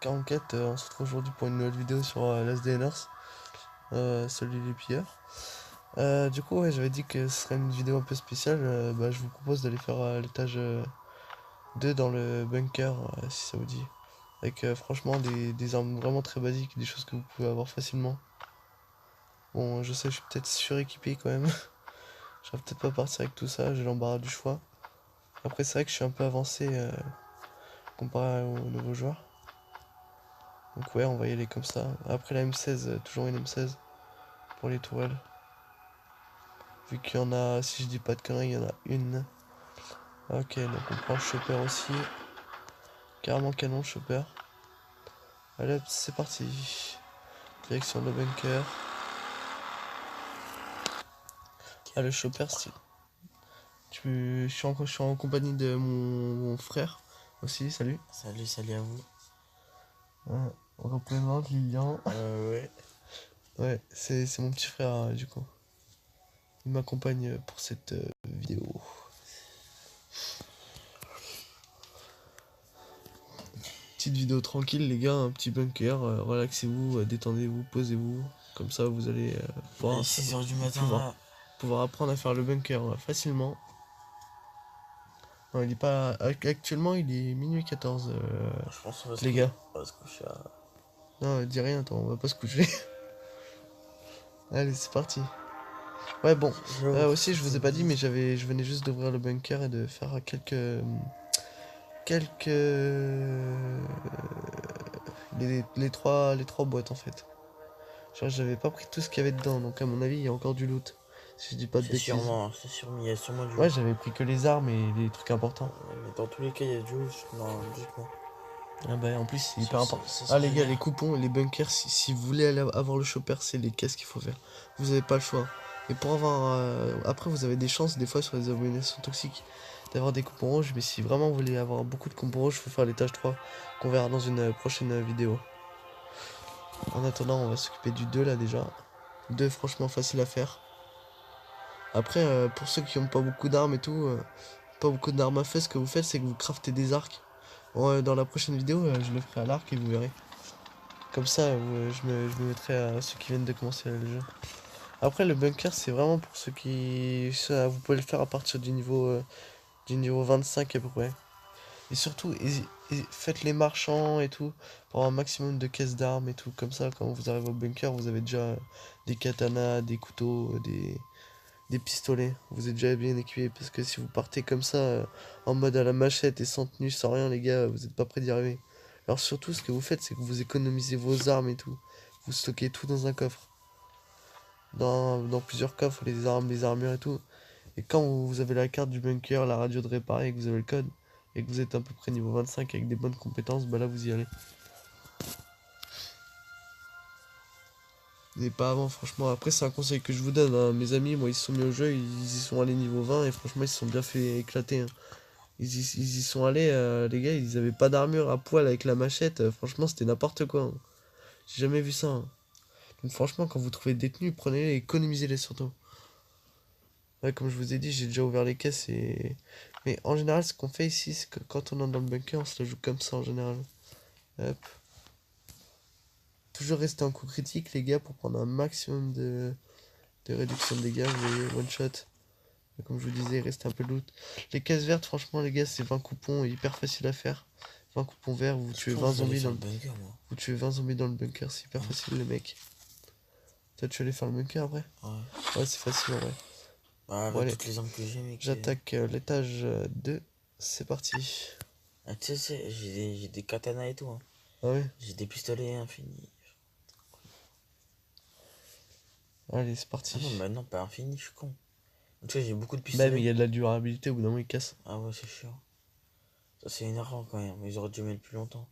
44, on se retrouve aujourd'hui pour une nouvelle vidéo sur Last Day on Earth. Salut les pilleurs. Du coup, ouais, j'avais dit que ce serait une vidéo un peu spéciale. Je vous propose d'aller faire l'étage 2 dans le bunker, si ça vous dit. Avec franchement des armes vraiment très basiques, des choses que vous pouvez avoir facilement. Bon, je sais, je suis peut-être suréquipé quand même. Je vais peut-être pas partir avec tout ça, j'ai l'embarras du choix. Après, c'est vrai que je suis un peu avancé comparé aux nouveaux joueurs. Donc ouais, on va y aller comme ça. Après la M16, toujours une M16 pour les tourelles. Vu qu'il y en a, si je dis pas de conneries, il y en a une. Ok, donc on prend le chopper aussi. Carrément canon chopper. Allez hop, c'est parti. Direction le bunker. Ah, le chopper, style. Je suis en compagnie de mon frère aussi, salut. Salut à vous. On représente Lilian. Ouais. Ouais, c'est mon petit frère du coup. Il m'accompagne pour cette vidéo. Petite vidéo tranquille les gars, un petit bunker, relaxez-vous, détendez-vous, posez-vous. Comme ça vous allez pouvoir, 6 heures du matin pouvoir, là. pouvoir apprendre à faire le bunker facilement. Non, il est pas. Actuellement il est minuit 14 Je pense qu'on va les gars. on va se coucher à... Non, dis rien, attends, on va pas se coucher. Allez, c'est parti. Ouais, bon. Aussi, je vous ai pas dit, mais je venais juste d'ouvrir le bunker et de faire quelques, les trois boîtes en fait. Genre, j'avais pas pris tout ce qu'il y avait dedans, donc à mon avis, il y a encore du loot. Si je dis pas de bêtises. C'est sûrement, il y a sûrement du Ouais, loot. j'avais pris que les armes et les trucs importants. Mais dans tous les cas, il y a du loot, non, logiquement. Ah bah, en plus, c'est hyper important. C'est Ah, ce que les je gars, veux les dire. coupons, les bunkers, si vous voulez aller avoir le chopper, c'est les caisses qu'il faut faire. Vous avez pas le choix. Et pour avoir. Après, vous avez des chances, des fois, sur les abominations toxiques, d'avoir des coupons rouges. Mais si vraiment vous voulez avoir beaucoup de coupons rouges, il faut faire l'étage 3, qu'on verra dans une prochaine vidéo. En attendant, on va s'occuper du 2 là déjà. 2, franchement, facile à faire. Après, pour ceux qui n'ont pas beaucoup d'armes et tout, pas beaucoup d'armes à feu, ce que vous faites, c'est que vous craftez des arcs. Bon, dans la prochaine vidéo, je le ferai à l'arc et vous verrez. Comme ça, je me mettrai à ceux qui viennent de commencer le jeu. Après, le bunker, c'est vraiment pour ceux qui... Ça, vous pouvez le faire à partir du niveau 25 à peu près. Et surtout, faites les marchands et tout, pour avoir un maximum de caisses d'armes et tout. Comme ça, quand vous arrivez au bunker, vous avez déjà des katanas, des couteaux, des pistolets. Vous êtes déjà bien équipés. Parce que si vous partez comme ça, en mode à la machette et sans tenue, sans rien, les gars, vous n'êtes pas prêts d'y arriver. Alors surtout, ce que vous faites, c'est que vous économisez vos armes et tout. Vous stockez tout dans un coffre. Dans plusieurs coffres, les armes, les armures et tout. Et quand vous avez la carte du bunker, la radio de réparer, et que vous avez le code, et que vous êtes à peu près niveau 25 avec des bonnes compétences, bah là vous y allez. Mais pas avant, franchement. Après, c'est un conseil que je vous donne, hein. Mes amis, moi, ils se sont mis au jeu, ils y sont allés niveau 20, et franchement, ils se sont bien fait éclater, hein. Ils y sont allés, les gars, ils avaient pas d'armure à poil avec la machette, franchement, c'était n'importe quoi, hein. J'ai jamais vu ça, hein. Donc franchement, quand vous trouvez des tenues, prenez-les et économisez-les surtout. Ouais, comme je vous ai dit, j'ai déjà ouvert les caisses et... Mais en général, ce qu'on fait ici, c'est que quand on est dans le bunker, on se la joue comme ça en général. Hop. Toujours rester en coup critique, les gars, pour prendre un maximum de réduction de dégâts. Vous voyez, one shot. Comme je vous disais, restez un peu de loot. Les caisses vertes, franchement, les gars, c'est 20 coupons, hyper facile à faire. 20 coupons verts, vous tuez 20 zombies dans le... bunker, moi. Vous tuez 20 zombies dans le bunker, c'est hyper facile, les mecs. Toi, tu vas aller faire le bunker après? Ouais. Ouais, c'est facile en vrai. Bah, Bon, avec allez, toutes les armes que j'ai, mec. j'attaque l'étage 2. C'est parti. Ah, tu sais, j'ai des katanas et tout, hein. Ah ouais? J'ai des pistolets infinis. Allez, c'est Ah non, parti. bah non, pas infini, je suis con. Tu sais, j'ai beaucoup de Bah, mais il pistolets. y a de la durabilité, au bout d'un moment, il casse. Ah ouais, c'est chiant. Ça, c'est énervant quand même. Ils auraient dû mettre plus longtemps.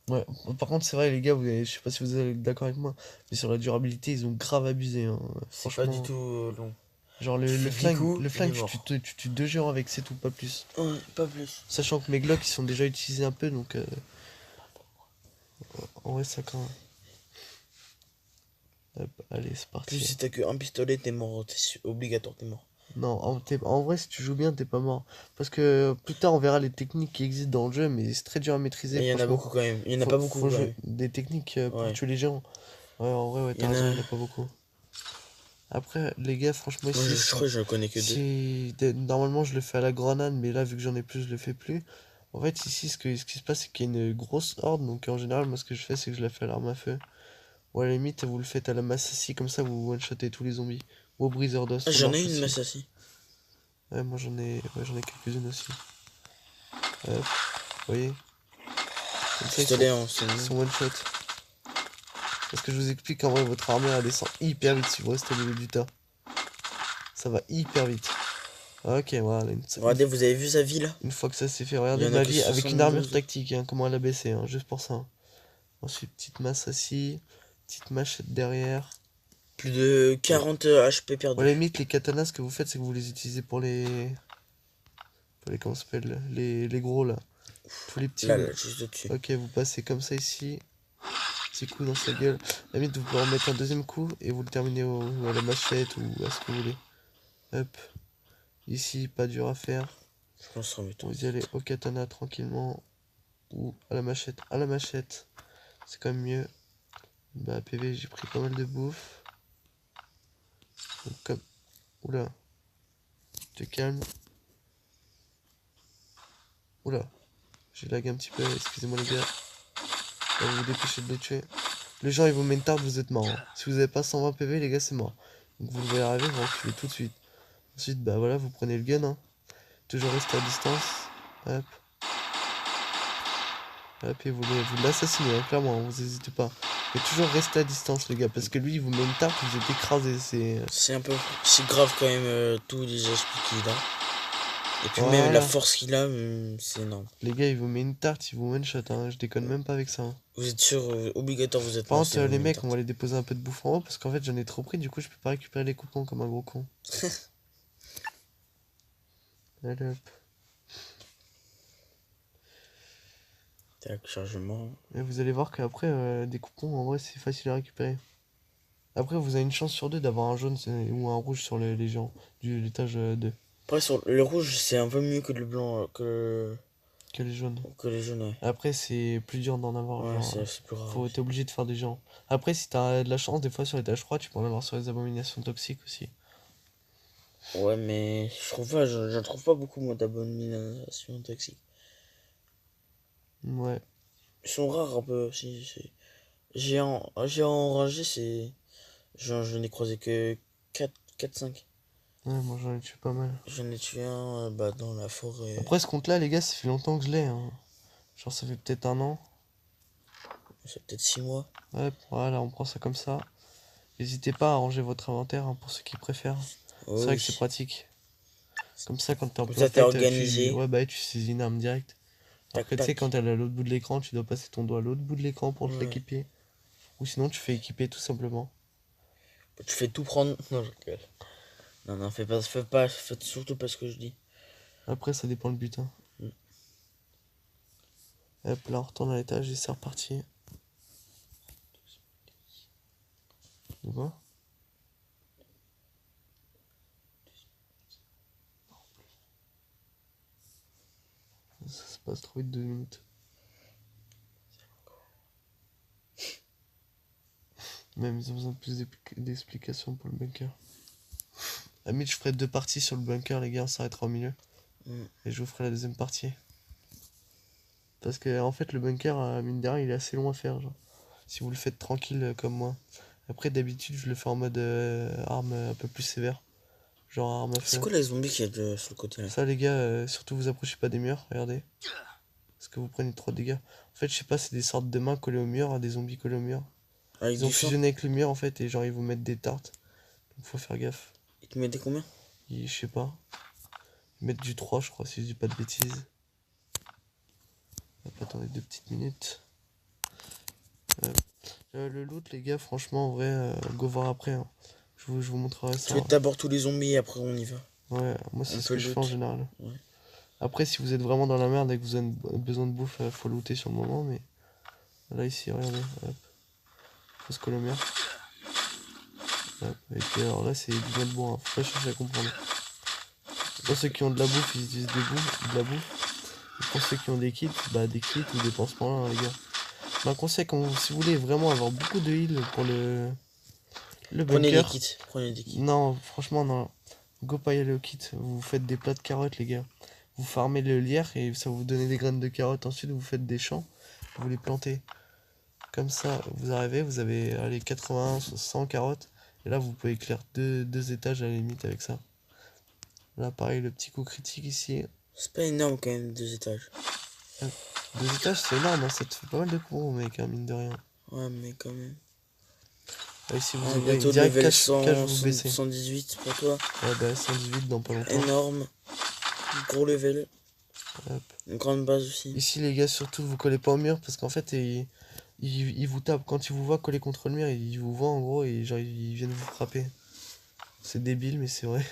Ouais, par contre, c'est vrai, les gars, je sais pas si vous êtes d'accord avec moi, mais sur la durabilité, ils ont grave abusé, hein. C'est pas du Franchement, tout long. genre Tu fais 10 coups, le il est flingue, mort. tu tues deux géants avec, c'est tout, pas plus. Ouais, pas plus. Sachant que mes glocks, ils sont déjà utilisés un peu, donc en vrai, ça quand. Hop, allez, c'est Plus parti. si t'as que un pistolet, t'es mort. Obligatoire, t'es mort. Non, en vrai, si tu joues bien, t'es pas mort. Parce que plus tard, on verra les techniques qui existent dans le jeu, mais c'est très dur à maîtriser, Mais il y en a franchement. beaucoup quand même. Il y en a pas beaucoup Faut quand jouer même. des techniques pour Ouais. tuer les géants. Ouais, en vrai, ouais, Il y t'as en raison, il a. n'y en a pas beaucoup. Après, les gars, franchement, Moi, ici, je crois que je connais que deux. Normalement, je le fais à la grenade, mais là, vu que j'en ai plus, je le fais plus. En fait, ici, ce qui se passe, c'est qu'il y a une grosse horde, donc en général, moi, ce que je fais, c'est que je la fais à l'arme à feu. Ou à la limite, vous le faites à la massassi, comme ça, vous one-shotez tous les zombies. Ou au briseur d'os, Ah, ça j'en ai marche une aussi. Massassi. Ouais, moi, j'en ai quelques-unes aussi. Hop, vous voyez? Comme ça, Pistolet en ils semi. sont one-shot. Parce que je vous explique qu'en vrai, votre armée, elle descend hyper vite si vous restez au milieu du tas. Ça va hyper vite. Ok, voilà. Regardez, vous avez vu sa vie là? Une fois que ça s'est fait, Il y regardez en a ma que vie avec une armure 72. tactique, hein, comment elle a baissé, hein, juste pour ça. Hein. Ensuite, petite masse assis, petite machette derrière. Plus de Ouais. 40 HP Bon, à la perdus. limite, les katanas, ce que vous faites, c'est que vous les utilisez pour les. Comment ça s'appelle les gros là. Tous les petits. Là, juste au-dessus. Ok, vous passez comme ça ici. Petit coup dans sa gueule. À la limite, vous pouvez en mettre un deuxième coup et vous le terminez à la machette ou à ce que vous voulez. Hop. Ici, pas dur à faire. Je pense que ça remet tout. Vous y allez au katana tranquillement. Ou à la machette. À la machette. C'est quand même mieux. Bah, PV, j'ai pris pas mal de bouffe. Donc, comme. Oula. Te calme. Oula. J'ai lag un petit peu. Excusez-moi, les gars. Là, vous vous dépêchez de les tuer. Les gens, ils vous mettent une tarte, vous êtes mort. Hein. Si vous avez pas 120 PV, les gars, c'est mort. Donc, vous le voyez arriver, vous reculez tout de suite. Ensuite, bah voilà, vous prenez le gun. Hein. Toujours rester à distance. Hop. Hop, et vous l'assassinez, hein, clairement, vous n'hésitez pas. Mais toujours rester à distance, les gars, parce que lui, il vous met une tarte, vous êtes écrasé. C'est un peu. C'est grave quand même tous les HP qu'il a. Et puis même la Voilà. force qu'il a, c'est énorme. Les gars, il vous met une tarte, il vous one-shot, hein. Je déconne même pas avec ça. Hein. Vous êtes sûr, obligatoire, vous êtes Par mort contre, si vous les mettez une mecs, on tarte. va les déposer un peu de bouffe en haut, parce qu'en fait, j'en ai trop pris, du coup, je peux pas récupérer les coupons comme un gros con. Allez, hop. Tac, chargement. Et vous allez voir qu'après, des coupons, en vrai, c'est facile à récupérer. Après, vous avez une chance sur deux d'avoir un jaune ou un rouge sur les gens du l'étage 2 Après, sur le rouge, c'est un peu mieux que le blanc, que les jaunes. que les jaunes, ouais. Après, c'est plus dur d'en avoir, Ouais, genre, c'est plus rare t'es aussi. obligé de faire des gens. Après, si t'as de la chance, des fois sur l'étage 3 tu peux en avoir sur les abominations toxiques aussi. Ouais, mais je trouve pas, j'en trouve pas beaucoup, moi, d'abominations toxiques. Ouais, Ils sont rares un peu aussi. Géant enragé, c'est. Je n'ai croisé que 4 5. ouais, moi j'en ai tué pas mal. J'en ai tué un bah, dans la forêt. Après, ce compte-là, les gars, ça fait longtemps que je l'ai. Hein. Genre, ça fait peut-être un an. C'est peut-être 6 mois. Ouais, voilà, on prend ça comme ça. N'hésitez pas à ranger votre inventaire hein, pour ceux qui préfèrent. Oh, C'est vrai que c'est oui. pratique. Comme ça, quand t'es en Comme plein ça, t'es fight, organisé. ouais, bah, tu saisis une arme direct. Tac, Après, tu sais, quand tac. elle est à l'autre bout de l'écran, tu dois passer ton doigt à l'autre bout de l'écran pour te Ouais. l'équiper. Ou sinon, tu fais équiper tout simplement. Tu fais tout prendre. Non, je rigole. Non, non, faites surtout pas ce que je dis. Après, ça dépend le but. Hein. Mm. Hop, là, on retourne à l'étage et c'est reparti. Tu vois? Ça se passe trop vite 2 minutes. Même ils ont besoin de plus d'explications pour le bunker. Limite, je ferai 2 parties sur le bunker, les gars, on s'arrêtera au milieu. Mm. Et je vous ferai la deuxième partie. Parce que en fait, le bunker, mine de rien, il est assez long à faire. Genre. Si vous le faites tranquille comme moi. Après, d'habitude, je le fais en mode arme un peu plus sévère. Genre arme à C'est feu. quoi les zombies qu'il y a sur le côté là? Ça, les gars, surtout vous approchez pas des murs, regardez. Parce que vous prenez trop de dégâts. En fait, je sais pas, c'est des sortes de mains collées au mur, hein, des zombies collés au mur. Avec Ils ont du sang? fusionné avec le mur en fait, et genre ils vous mettent des tartes. Donc faut faire gaffe. Ils te mettaient combien? Je sais pas. Ils mettent du 3, je crois, si je dis pas de bêtises. Hop, attendez 2 petites minutes. Le loot, les gars, franchement, en vrai, go voir après. Hein. Je vous montrerai ça. Tu fais d'abord tous les zombies et après on y va. Ouais, moi On c'est ce peut que je fais en loot. général. Ouais. Après, si vous êtes vraiment dans la merde et que vous avez besoin de bouffe, faut looter sur le moment, mais là ici, regardez, hop, faut se coller au mur. Hop. Et puis alors là, c'est du mode bon, hein. Faut pas chercher à comprendre. Pour ceux qui ont de la bouffe, ils utilisent de la bouffe. Et pour ceux qui ont des kits, bah des kits ou des pansements là, hein, les gars. Un conseil, si vous voulez vraiment avoir beaucoup de heal pour le Prenez des bunker. kits. Prenez des kits. Non, franchement, non. Go pas y aller au kit. Vous faites des plats de carottes, les gars. Vous farmez le lierre et ça va vous donner des graines de carottes. Ensuite, vous faites des champs. Vous les plantez. Comme ça, vous arrivez, vous avez allez, 80, 100 carottes. Et là, vous pouvez éclairer deux étages à la limite avec ça. Là, pareil, le petit coup critique ici. C'est pas énorme quand même, 2 étages. 2 étages, c'est énorme, hein, ça te fait pas mal de cours, mec, hein, mine de rien. Ouais, mais quand même. Et si vous Ah, ouvrez bientôt direct level cache 100, vous baissez. 118 pour toi. Ouais, bah 118 dans pas longtemps. Énorme. Gros level. Hop. Une grande base aussi. Ici, les gars, surtout, vous collez pas au mur parce qu'en fait, ils vous tapent. Quand ils vous voient coller contre le mur, ils vous voient en gros et genre, ils viennent vous frapper. C'est débile, mais c'est vrai.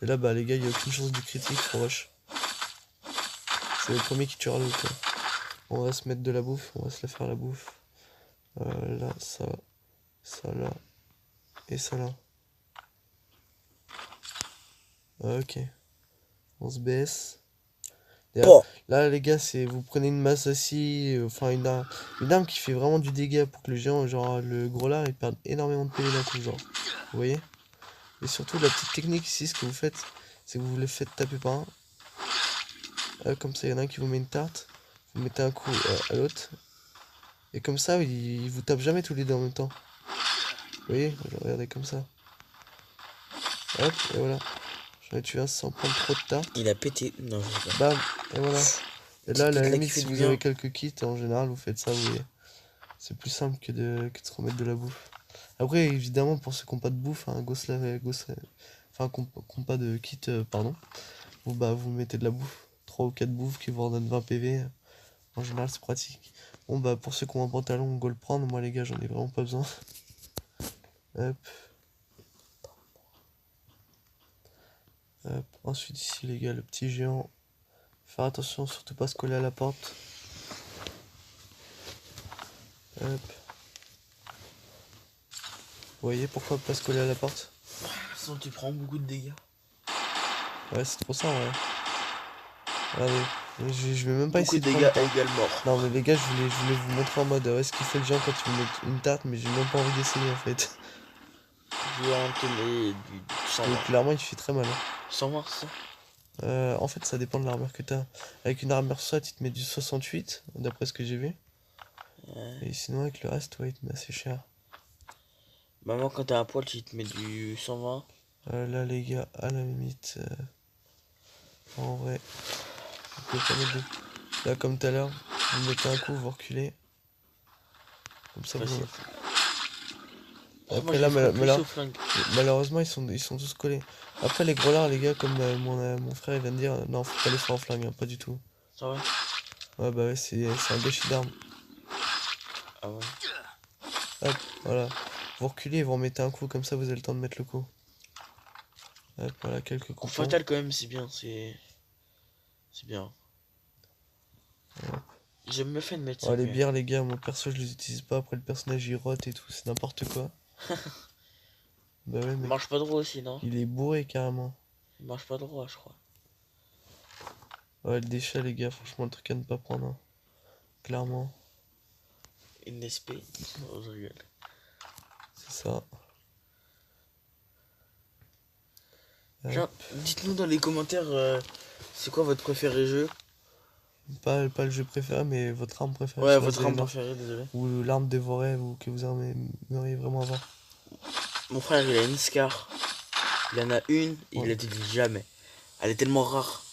Et là, bah, les gars, il n'y a aucune chance du critique, faut rush. C'est le premier qui tuera l'autre. On va se mettre de la bouffe, on va se la faire la bouffe. Là, ça là, et ça là. Ok. On se baisse. Oh. Là, les gars, c'est vous prenez une masse assis, enfin une arme qui fait vraiment du dégât pour que le géant, genre le gros lard, il perde énormément de PV d'un coup, genre. Vous voyez? Et surtout, la petite technique ici, ce que vous faites, c'est que vous le faites taper par un. Comme ça, il y en a un qui vous met une tarte. Vous mettez un coup à l'autre. Et comme ça, il vous tape jamais tous les deux en même temps. Vous voyez? Regardez comme ça. Hop, et voilà. J'en ai tué un sans prendre trop de tarte. Il a pété. Non, je sais pas. Bam, et voilà. Et là, à la Technique limite, qui fait si du vous bien. avez quelques kits, en général, vous faites ça, vous voyez. C'est plus simple que de se remettre de la bouffe. Après, évidemment, pour ceux qui n'ont pas de bouffe, hein, enfin, qui n'ont pas de kit, pardon, vous mettez de la bouffe. 3 ou 4 bouffes qui vous redonnent 20 PV. En général, c'est pratique. Bon, bah, pour ceux qui ont un pantalon, go le prendre. Moi, les gars, j'en ai vraiment pas besoin. Hop. Hop. Ensuite, ici, les gars, le petit géant. Faire attention, surtout pas se coller à la porte. Hop. Vous voyez pourquoi pas se coller à la porte? Sinon, tu prends beaucoup de dégâts. Ouais, c'est trop ça, ouais. Allez, je vais même pas Beaucoup essayer de de dégâts prendre. égale mort. Non, mais les gars, je voulais vous montrer en mode ce qu'il fait le géant quand tu me mets une tarte, mais j'ai même pas envie d'essayer en fait. Je vais en te mettre du Parce 120. que clairement, il fait très mal. 120, c'est ça? En fait, ça dépend de l'armure que t'as. Avec une armure SWAT, il te met du 68, d'après ce que j'ai vu. Ouais. Et sinon, avec le reste, ouais, il te met assez cher. Maman, quand t'as un poil, tu te mets du 120. Là, les gars, à la limite, en vrai, vous pouvez pas mettre de... Là, comme tout à l'heure, vous mettez un coup, vous reculez. Comme ça, Facile. vous... Oh, moi, Après, je là, le ferais plus au flingue. malheureusement, ils sont tous collés. Après, les gros lards, les gars, comme mon frère il vient de dire, non, faut pas les faire en flingue, hein, pas du tout. C'est vrai? Ouais, bah ouais, c'est un gâchis d'armes. Ah ouais. Hop, voilà. Vous reculez, vous remettez un coup, comme ça, vous avez le temps de mettre le coup. Hop, voilà, quelques Coup coups. fatal, quand même, c'est bien. C'est bien. Ouais. J'ai me fait de mettre ça. Ouais, les Quand même. bières, les gars, moi perso, je les utilise pas. Après, le personnage il rote et tout, c'est n'importe quoi. Bah ouais, Il mec. marche pas droit aussi, non? Il est bourré carrément. Il marche pas droit, je crois. Ouais, le déchet, les gars, franchement, le truc à ne pas prendre. Hein. Clairement, Une SP. Oh, je rigole. c'est ça. Genre, dites-nous dans les commentaires, c'est quoi votre préféré jeu? Pas le jeu préféré, mais votre arme préférée. Ouais, sur votre les arme éléments. préférée, désolé. Ou l'arme de vos rêves, ou que vous aimeriez vraiment avoir. Mon frère, il a une Scar. Il en a une, et il Ouais. la utilise jamais. Elle est tellement rare.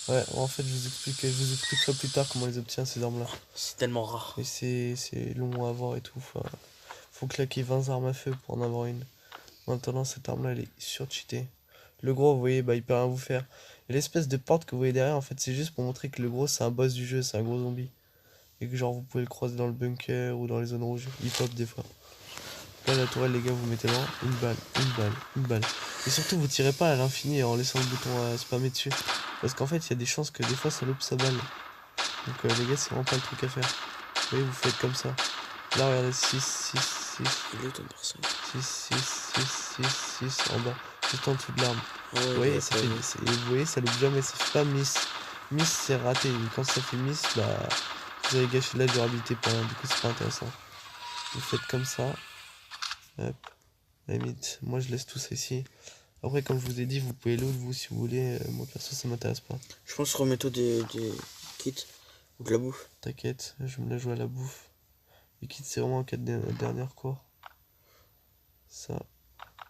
Ouais, en fait, je vous expliquerai plus tard comment les obtient ces armes-là. C'est tellement rare. Et c'est long à avoir et tout. Faut claquer 20 armes à feu pour en avoir une. Maintenant, cette arme-là, elle est surcheatée. Le gros, vous voyez, bah, il peut rien vous faire. Et l'espèce de porte que vous voyez derrière, en fait, c'est juste pour montrer que le gros, c'est un boss du jeu, c'est un gros zombie. Et que genre, vous pouvez le croiser dans le bunker ou dans les zones rouges. Il pop des fois. Là, la tourelle, les gars, vous mettez loin. Une balle, une balle, une balle. Et surtout, vous tirez pas à l'infini en laissant le bouton à spammer dessus. Parce qu'en fait, il y a des chances que des fois, ça loupe sa balle. Donc, les gars, c'est vraiment pas le truc à faire. Vous voyez, vous faites comme ça. Là, regardez, 6 6 6 Il est ton perso. 6 6 6 6 6 en bas. Juste en dessous de l'arme. Ouais, Vous voyez, j'avais pas vu. vous voyez, ça loupe jamais, ça fait pas miss. Miss, c'est raté. Et quand ça fait miss, bah, vous avez gâché de la durabilité pour rien. Du coup, c'est pas intéressant. Vous faites comme ça. Hop. À la limite, moi, je laisse tout ça ici. Après, comme je vous ai dit, vous pouvez l'autre, vous, si vous voulez. Moi, perso, ça m'intéresse pas. Je pense remets-toi des kits ou de la bouffe. T'inquiète, je me la joue à la bouffe. Les kits, c'est vraiment en cas de dernière cours. Ça.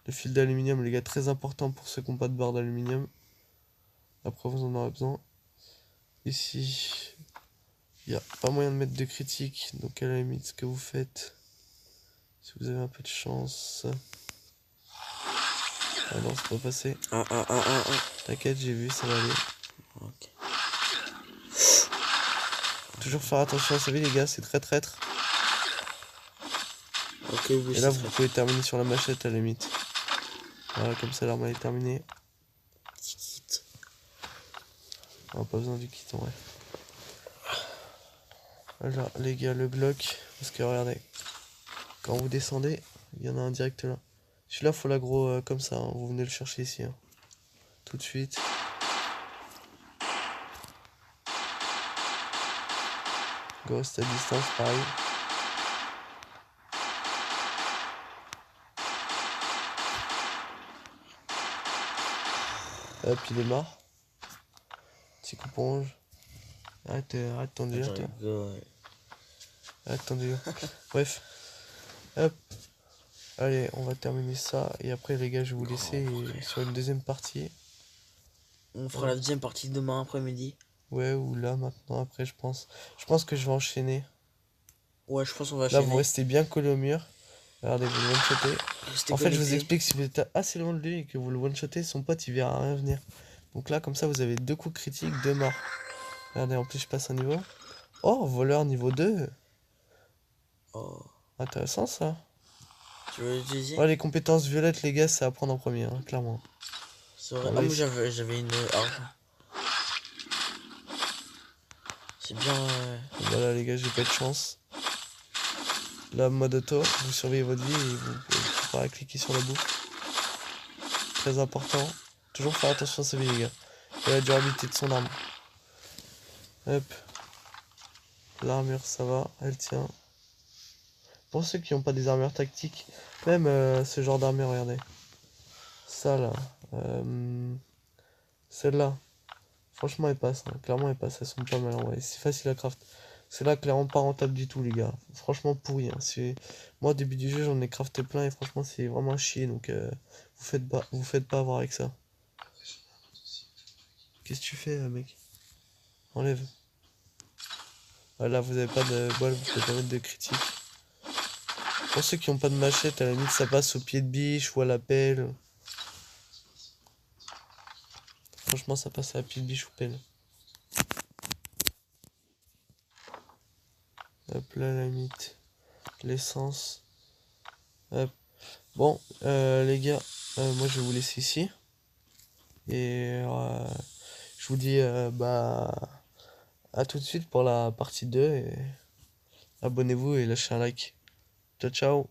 Le fil d'aluminium, les gars, très important pour ceux qui n'ont pas de barre d'aluminium. Après, vous en aurez besoin. Ici, il n'y a pas moyen de mettre de critique. Donc, à la limite, ce que vous faites, si vous avez un peu de chance. Ah non, c'est pas passé. Ah. T'inquiète, j'ai vu, ça va aller. Ok. Toujours faire attention à sa vie, les gars, c'est très traître. Ok, oui, Et c'est là, vous très pouvez terminer sur la machette à la limite. Voilà, comme ça, l'arme elle est terminée. petit kit. On n'a pas besoin du kit en vrai. Voilà, les gars, le bloc. Parce que regardez, quand vous descendez, il y en a un direct là. Celui-là, faut l'aggro comme ça. Hein. Vous venez le chercher ici. Hein. Tout de suite. Ghost à distance, pareil. Hop, il est mort. Petit couponge. Arrête ton délire, toi. Arrête ton délire. Bref. Hop. Allez, on va terminer ça. Et après, les gars, je vais vous laisser sur une deuxième partie. On fera la deuxième partie demain après-midi. Ouais, ou là, maintenant, après, je pense. Je pense que je vais enchaîner. Ouais, je pense qu'on va Là, vous enchaîner. restez bien collé au mur. Regardez, vous le one-shotez. Restez En fait, je vous connectés. explique, si vous êtes assez loin de lui et que vous le one-shotez, son pote, il verra rien venir. Donc là, comme ça, vous avez 2 coups critiques, 2 morts. Regardez, en plus, je passe un niveau. Oh, voleur niveau 2. Oh. Intéressant, ça. Tu veux l'utiliser? Ouais, les compétences violettes, les gars, c'est à prendre en premier, hein, clairement. C'est vrai. On Ah, va moi essayer. j'avais une argent. C'est bien. Voilà, les gars, j'ai pas de chance. Là, mode auto, vous surveillez votre vie et vous pouvez pas cliquer sur la bouffe. Très important. Toujours faire attention à sa vie, les gars. Et la durabilité de son arme. Hop. L'armure, ça va, elle tient. Pour ceux qui n'ont pas des armures tactiques, même ce genre d'armure, regardez. Ça là. Celle-là. Franchement, elle passe. Hein. Clairement, elle passe. Elles sont pas mal en vrai. C'est facile à craft. C'est là clairement pas rentable du tout, les gars. Franchement, pourri. Hein. Moi, au début du jeu, j'en ai crafté plein et franchement, c'est vraiment un chier. Donc, vous faites pas avoir avec ça. Qu'est-ce que tu fais, mec? Enlève. Voilà, vous avez pas de bol, vous pouvez pas mettre de critique. Pour ceux qui n'ont pas de machette, à la limite, ça passe au pied de biche ou à la pelle. Franchement, ça passe à la pied de biche ou pelle. Hop là, la limite. L'essence. Hop. Bon, les gars, moi je vais vous laisser ici. Et je vous dis bah à tout de suite pour la partie 2. Et abonnez-vous et lâchez un like. Ciao, ciao.